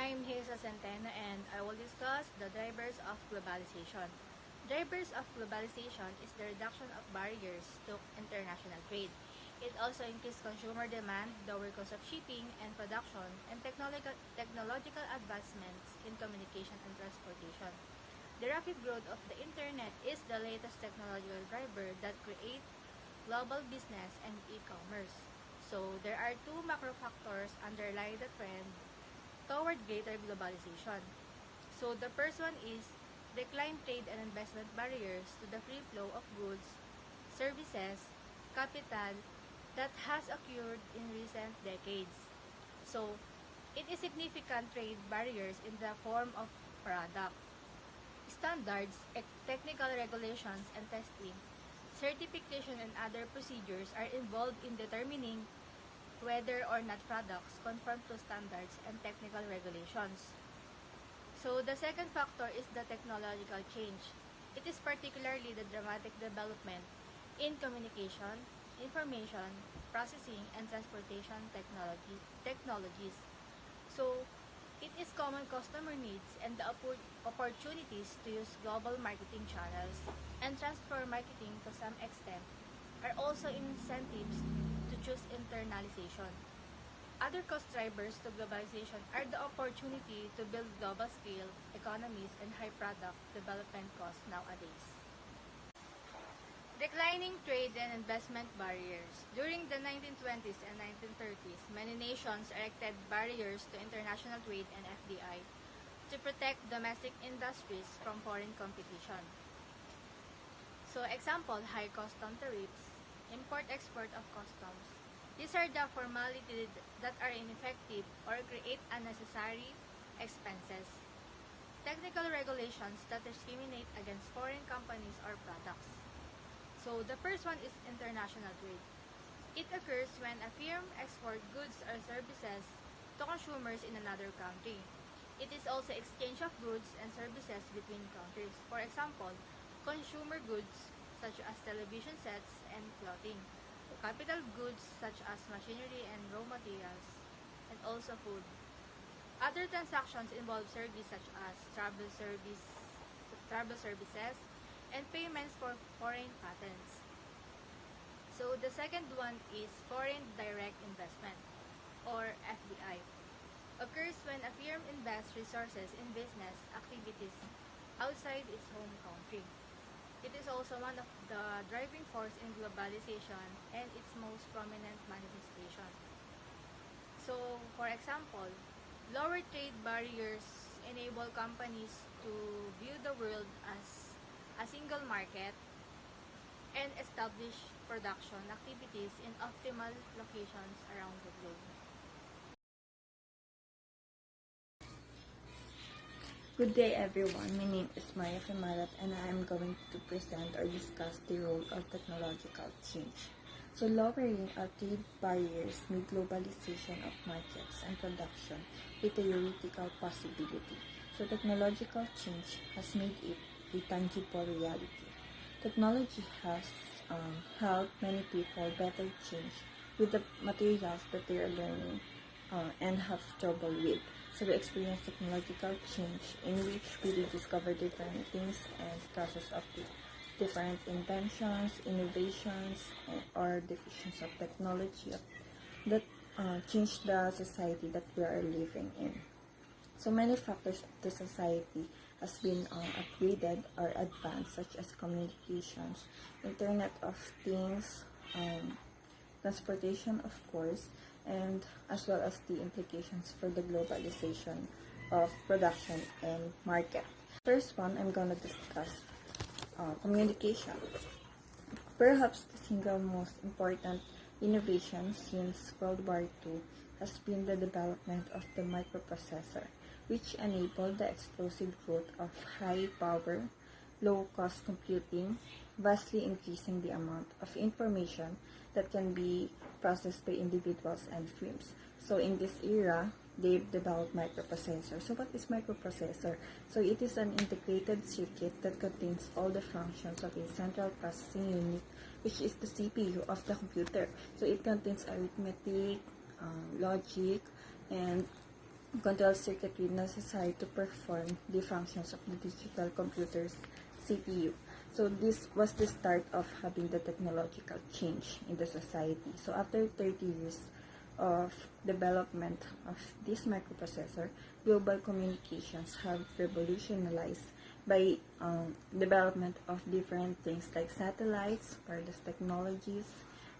I'm Hazel Centeno and I will discuss the drivers of globalization. Drivers of globalization is the reduction of barriers to international trade. It also increases consumer demand, lower cost of shipping and production, and technological advancements in communication and transportation. The rapid growth of the internet is the latest technological driver that creates global business and e-commerce. So, there are two macro factors underlying the trend toward greater globalization. So, the first one is decline trade and investment barriers to the free flow of goods, services, capital that has occurred in recent decades. So, it is significant trade barriers in the form of product, standards, technical regulations, and testing. Certification and other procedures are involved in determining whether or not products conform to standards and technical regulations. So, the second factor is the technological change. It is particularly the dramatic development in communication, information, processing, and transportation technologies. So, it is common customer needs and the opportunities to use global marketing channels and transfer marketing to some extent are also incentives to choose internalization. Other cost drivers to globalization are the opportunity to build global scale economies and high product development costs nowadays. Declining trade and investment barriers. During the 1920s and 1930s, many nations erected barriers to international trade and FDI to protect domestic industries from foreign competition. So, example, high custom tariffs, import-export of customs. These are the formalities that are ineffective or create unnecessary expenses. Technical regulations that discriminate against foreign companies or products. So, the first one is international trade. It occurs when a firm exports goods or services to consumers in another country. It is also exchange of goods and services between countries. For example, consumer goods such as television sets and clothing, capital goods such as machinery and raw materials, and also food. Other transactions involve services such as travel services, and payments for foreign patents. So, the second one is foreign direct investment, or FDI. Occurs when a firm invests resources in business activities outside its home country. It is also one of the driving force in globalization and its most prominent manifestation. So, for example, lower trade barriers enable companies to view the world as a single market and establish production activities in optimal locations around the globe. Good day everyone, my name is Maria Fimarat and I am going to present or discuss the role of technological change. So lowering our trade barriers made globalization of markets and production a theoretical possibility. So technological change has made it a tangible reality. Technology has helped many people better change with the materials that they are learning and have trouble with. So we experience technological change in which we rediscover different things and process of different inventions, innovations, or diffusions of technology that change the society that we are living in. So many factors of the society has been upgraded or advanced, such as communications, Internet of Things, transportation, of course, and as well as the implications for the globalization of production and market. First one, I'm going to discuss communication. Perhaps the single most important innovation since World War II has been the development of the microprocessor, which enabled the explosive growth of high-power, low-cost computing, vastly increasing the amount of information that can be processed by individuals and firms. So in this era, they've developed microprocessor. So what is microprocessor? So it is an integrated circuit that contains all the functions of a central processing unit, which is the CPU of the computer. So it contains arithmetic, logic, and control circuitry necessary to perform the functions of the digital computer's CPU. So this was the start of having the technological change in the society. So after 30 years of development of this microprocessor, global communications have revolutionized by development of different things like satellites, wireless technologies,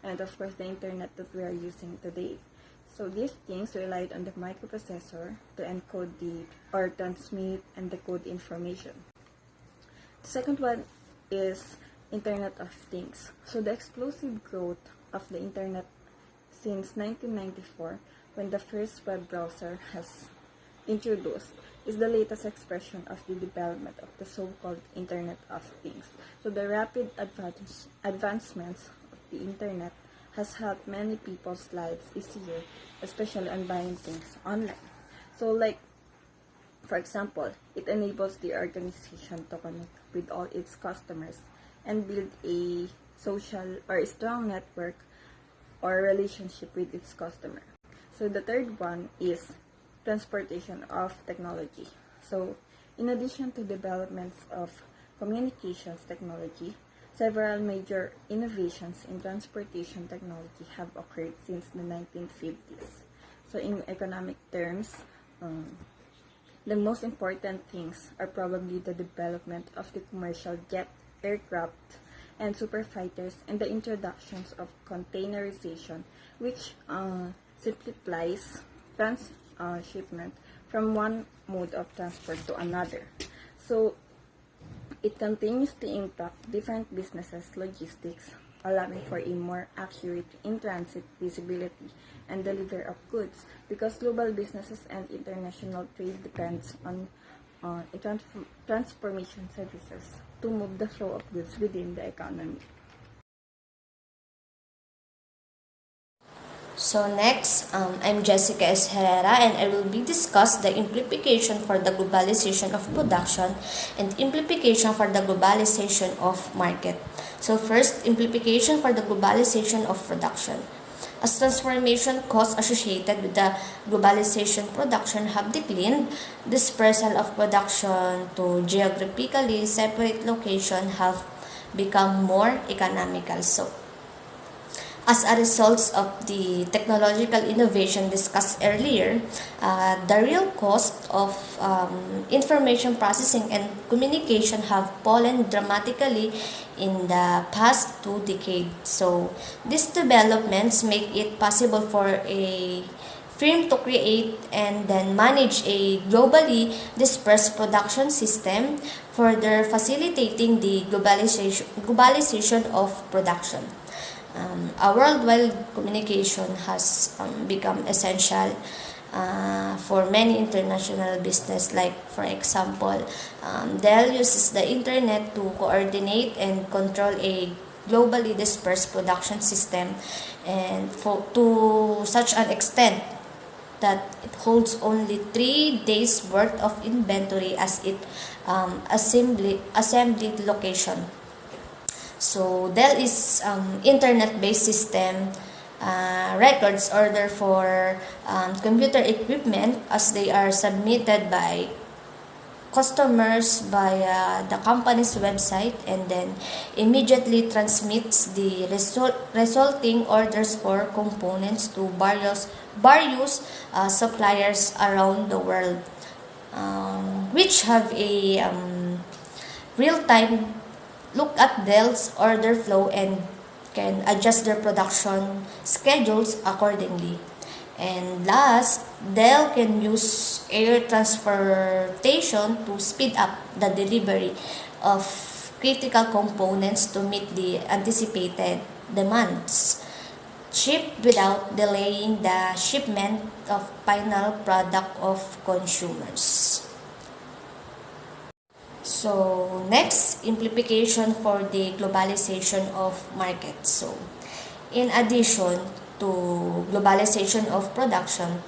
and of course the internet that we are using today. So these things relied on the microprocessor to encode or transmit and decode information. The second one is Internet of Things. So the explosive growth of the internet since 1994, when the first web browser has introduced, is the latest expression of the development of the so-called Internet of Things. So the rapid advancements of the internet has helped many people's lives easier, especially on buying things online. So like, for example, it enables the organization to connect with all its customers and build a social or a strong network or relationship with its customer. So the third one is transportation of technology. So in addition to developments of communications technology, several major innovations in transportation technology have occurred since the 1950s. So in economic terms, the most important things are probably the development of the commercial jet, aircraft, and superfighters, and the introductions of containerization, which simplifies transshipment from one mode of transport to another. So it continues to impact different businesses' logistics, allowing for a more accurate in-transit visibility and delivery of goods, because global businesses and international trade depends on transformation services to move the flow of goods within the economy. So next, I'm Jessica S. Herrera, and I will be discuss the implication for the globalization of production and implication for the globalization of market. So first, implication for the globalization of production. As transformation costs associated with the globalization production have declined, dispersal of production to geographically separate locations have become more economical. So as a result of the technological innovation discussed earlier, the real cost of information processing and communication have fallen dramatically in the past 2 decades. So these developments make it possible for a firm to create and then manage a globally dispersed production system, further facilitating the globalization of production. A worldwide communication has become essential for many international business. Like, for example, Dell uses the internet to coordinate and control a globally dispersed production system, and to such an extent that it holds only 3 days worth of inventory as its assembly location. So Dell is internet-based system records order for computer equipment as they are submitted by customers via the company's website, and then immediately transmits the resulting orders for components to various suppliers around the world, which have a real-time look at Dell's order flow and can adjust their production schedules accordingly. And last, Dell can use air transportation to speed up the delivery of critical components to meet the anticipated demands, shipped without delaying the shipment of final product of consumers. So next, implication for the globalization of markets. So in addition to globalization of production,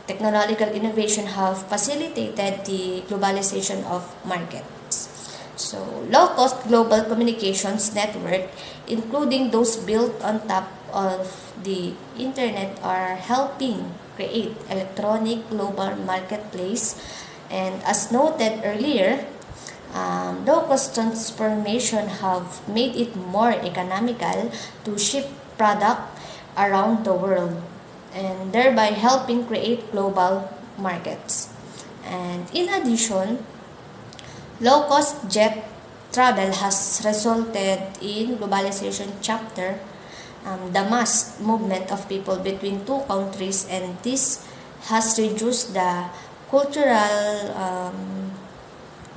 technological innovation have facilitated the globalization of markets. So low-cost global communications network, including those built on top of the internet are helping create electronic global marketplace, and as noted earlier, low-cost transformation have made it more economical to ship product around the world, and thereby helping create global markets. And in addition, low-cost jet travel has resulted in globalization chapter, the mass movement of people between two countries, and this has reduced the cultural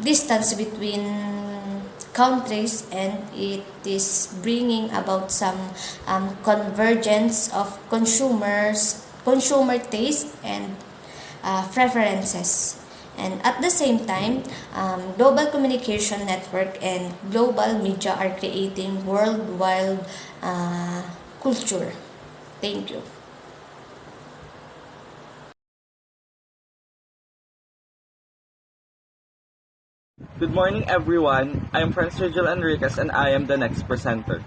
distance between countries, and it is bringing about some convergence of consumer taste and preferences. And at the same time, global communication network and global media are creating worldwide culture. Thank you. Good morning, everyone. I am Franz Rigel Enriquez, and I am the next presenter.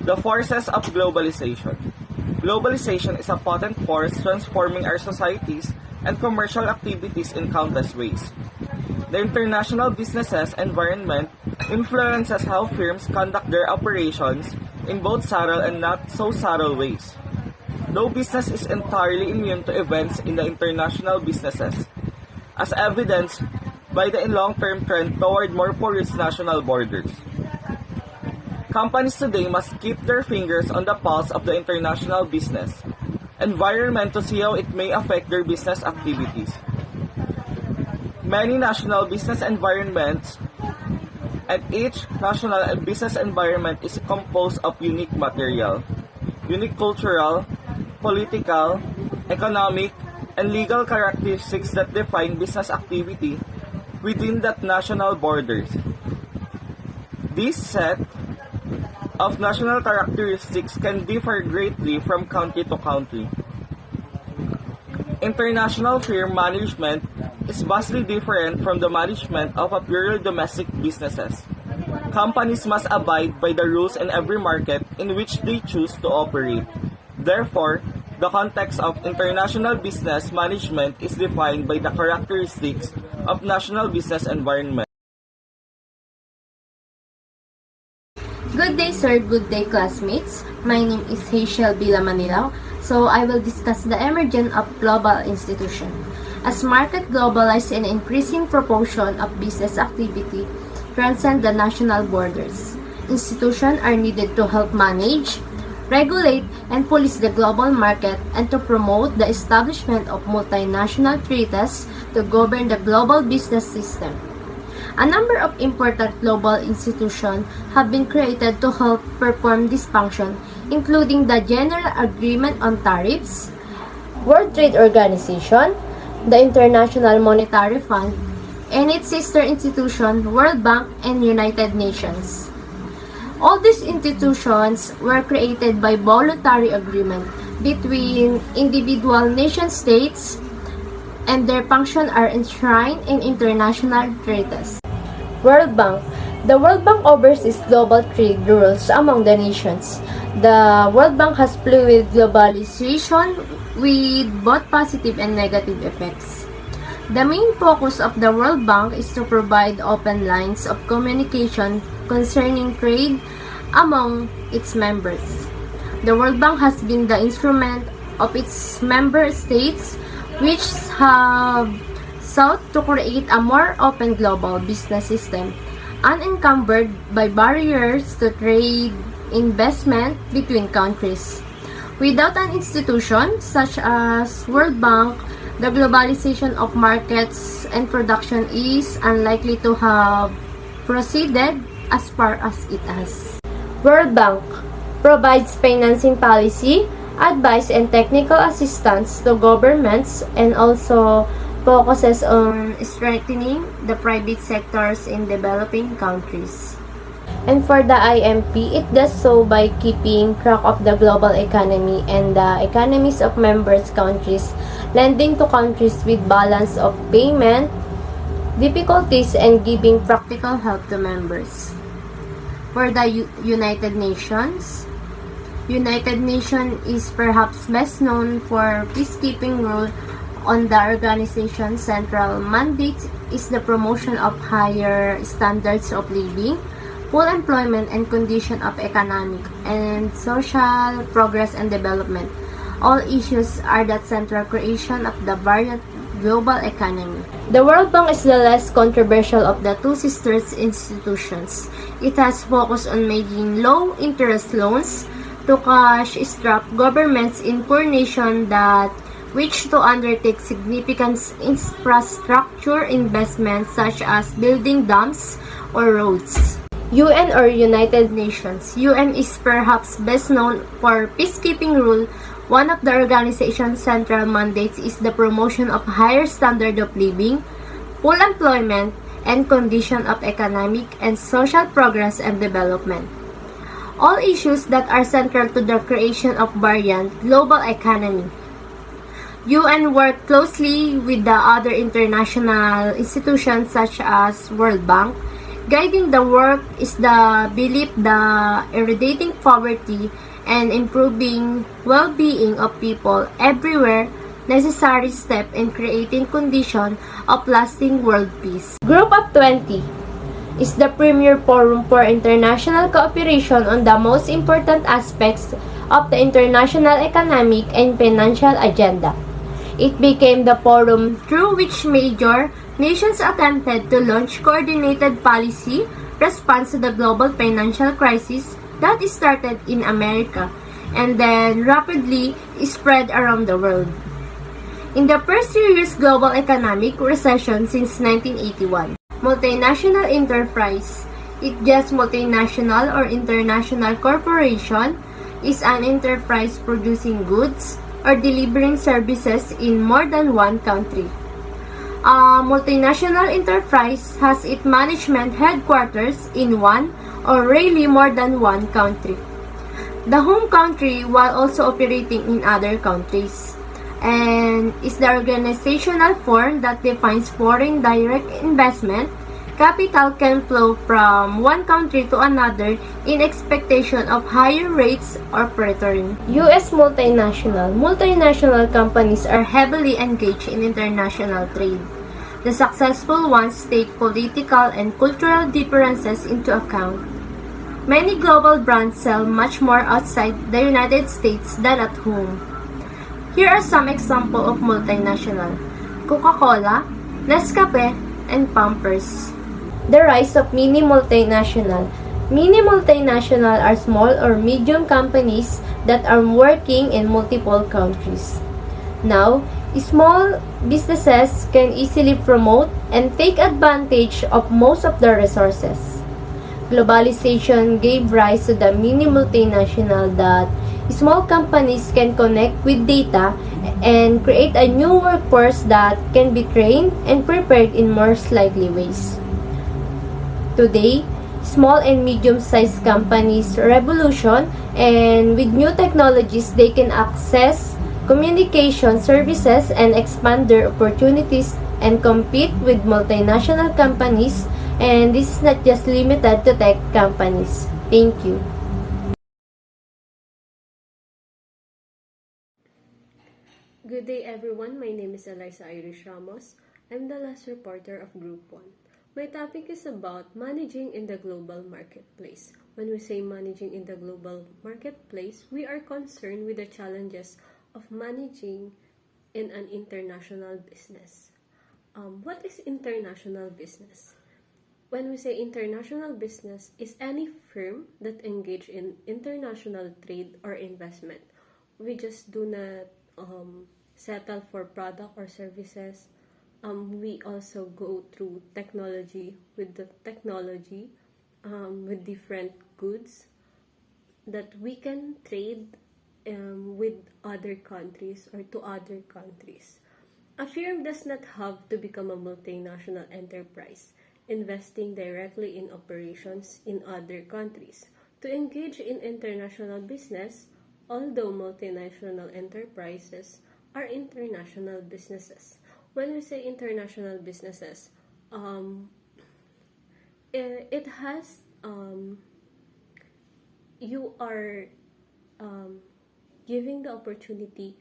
The forces of globalization. Globalization is a potent force transforming our societies and commercial activities in countless ways. The international businesses environment influences how firms conduct their operations in both subtle and not so subtle ways. No business is entirely immune to events in the international businesses, as evidenced by the long-term trend toward more porous national borders. Companies today must keep their fingers on the pulse of the international business environment to see how it may affect their business activities. Many national business environments, and each national business environment is composed of unique material, unique cultural, political, economic, and legal characteristics that define business activity within that national borders. This set of national characteristics can differ greatly from country to country. International firm management is vastly different from the management of a purely domestic businesses. Companies must abide by the rules in every market in which they choose to operate. Therefore, the context of international business management is defined by the characteristics of national business environment. Good day, sir. Good day, classmates. My name is Hazel Bila Manilao. So I will discuss the emergence of global institution. As market globalize, an increasing proportion of business activity transcend the national borders. Institutions are needed to help manage, regulate, and police the global market, and to promote the establishment of multinational treaties to govern the global business system. A number of important global institutions have been created to help perform this function, including the General Agreement on Tariffs, World Trade Organization, the International Monetary Fund, and its sister institution, World Bank and United Nations. All these institutions were created by voluntary agreement between individual nation-states, and their functions are enshrined in international treaties. World Bank. The World Bank oversees global trade rules among the nations. The World Bank has fluid globalization with both positive and negative effects. The main focus of the World Bank is to provide open lines of communication concerning trade among its members. The World Bank has been the instrument of its member states, which have sought to create a more open global business system, unencumbered by barriers to trade investment between countries. Without an institution such as World Bank, the globalization of markets and production is unlikely to have proceeded as far as it has. World Bank provides financing policy, advice, and technical assistance to governments, and also focuses on strengthening the private sectors in developing countries. And for the IMP, it does so by keeping track of the global economy and the economies of members countries, lending to countries with balance of payment difficulties, and giving practical help to members. For the United Nations, United Nations is perhaps best known for peacekeeping role on the organization's central mandate is the promotion of higher standards of living, full employment and condition of economic and social progress and development. All issues are that central creation of the variant global economy. The World Bank is the less controversial of the two sisters institutions. It has focused on making low-interest loans to cash-strapped governments in poor nations that wish to undertake significant infrastructure investments such as building dams or roads. UN or United Nations. UN is perhaps best known for peacekeeping rule. One of the organization's central mandates is the promotion of higher standard of living, full employment, and condition of economic and social progress and development. All issues that are central to the creation of variant global economy. UN work closely with the other international institutions such as World Bank. Guiding the work is the belief that eradicating poverty and improving well-being of people everywhere necessary step in creating conditions of lasting world peace. Group of 20 is the premier forum for international cooperation on the most important aspects of the international economic and financial agenda. It became the forum through which major nations attempted to launch coordinated policy response to the global financial crisis that started in America and then rapidly spread around the world. In the first serious global economic recession since 1981, multinational enterprise, it just multinational or international corporation, is an enterprise producing goods or delivering services in more than one country. A multinational enterprise has its management headquarters in one or rarely more than one country. The home country while also operating in other countries, and is the organizational form that defines foreign direct investment. Capital can flow from one country to another in expectation of higher rates or return. U.S. multinational. Multinational companies are heavily engaged in international trade. The successful ones take political and cultural differences into account. Many global brands sell much more outside the United States than at home. Here are some examples of multinational: Coca-Cola, Nescafe, and Pampers. The rise of mini multinational. Mini multinational are small or medium companies that are working in multiple countries. Now, small businesses can easily promote and take advantage of most of the resources. Globalization gave rise to the mini multinational that small companies can connect with data and create a new workforce that can be trained and prepared in more slightly ways. Today, small and medium-sized companies revolution, and with new technologies they can access communication services and expand their opportunities and compete with multinational companies, and this is not just limited to tech companies. Thank you. Good day everyone, my name is Eliza Irish Ramos. I'm the last reporter of Group 1. My topic is about managing in the global marketplace. When we say managing in the global marketplace, we are concerned with the challenges of managing in an international business. What is international business? When we say international business, is any firm that engage in international trade or investment. We just do not settle for product or services. We also go through technology with different goods that we can trade with other countries or to other countries. A firm does not have to become a multinational enterprise, investing directly in operations in other countries. To engage in international business, although multinational enterprises are international businesses. When we say international businesses, it has you are um, giving the opportunity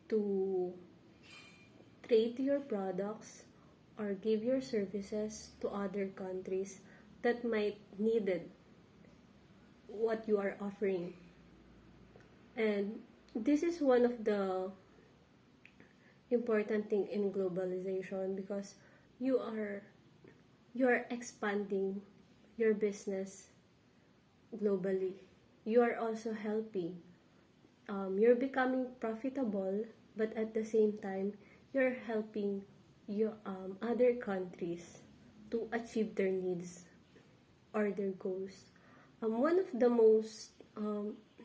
to trade your products or give your services to other countries that might needed what you are offering. And this is one of the important thing in globalization, because you are expanding your business globally. You are also helping. You're becoming profitable, but at the same time, you're helping your other countries to achieve their needs or their goals. One of the most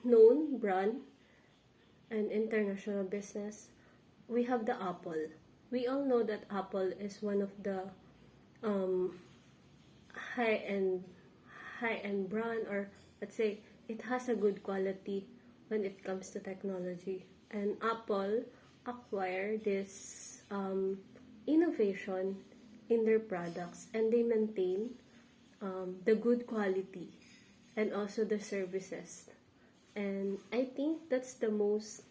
known brand and international business, we have the Apple. We all know that Apple is one of the um, high-end high-end brand, or let's say it has a good quality when it comes to technology. And Apple acquired this innovation in their products, and they maintain the good quality and also the services. And I think that's the most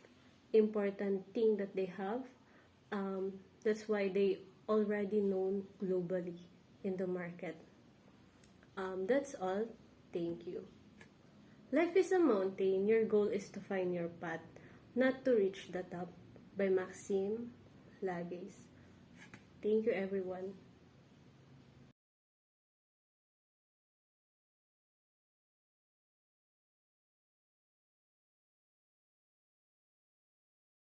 important thing that they have. That's why they already known globally in the market. That's all. Thank you. Life is a mountain. Your goal is to find your path, not to reach the top. By Maxime Lages. Thank you, everyone.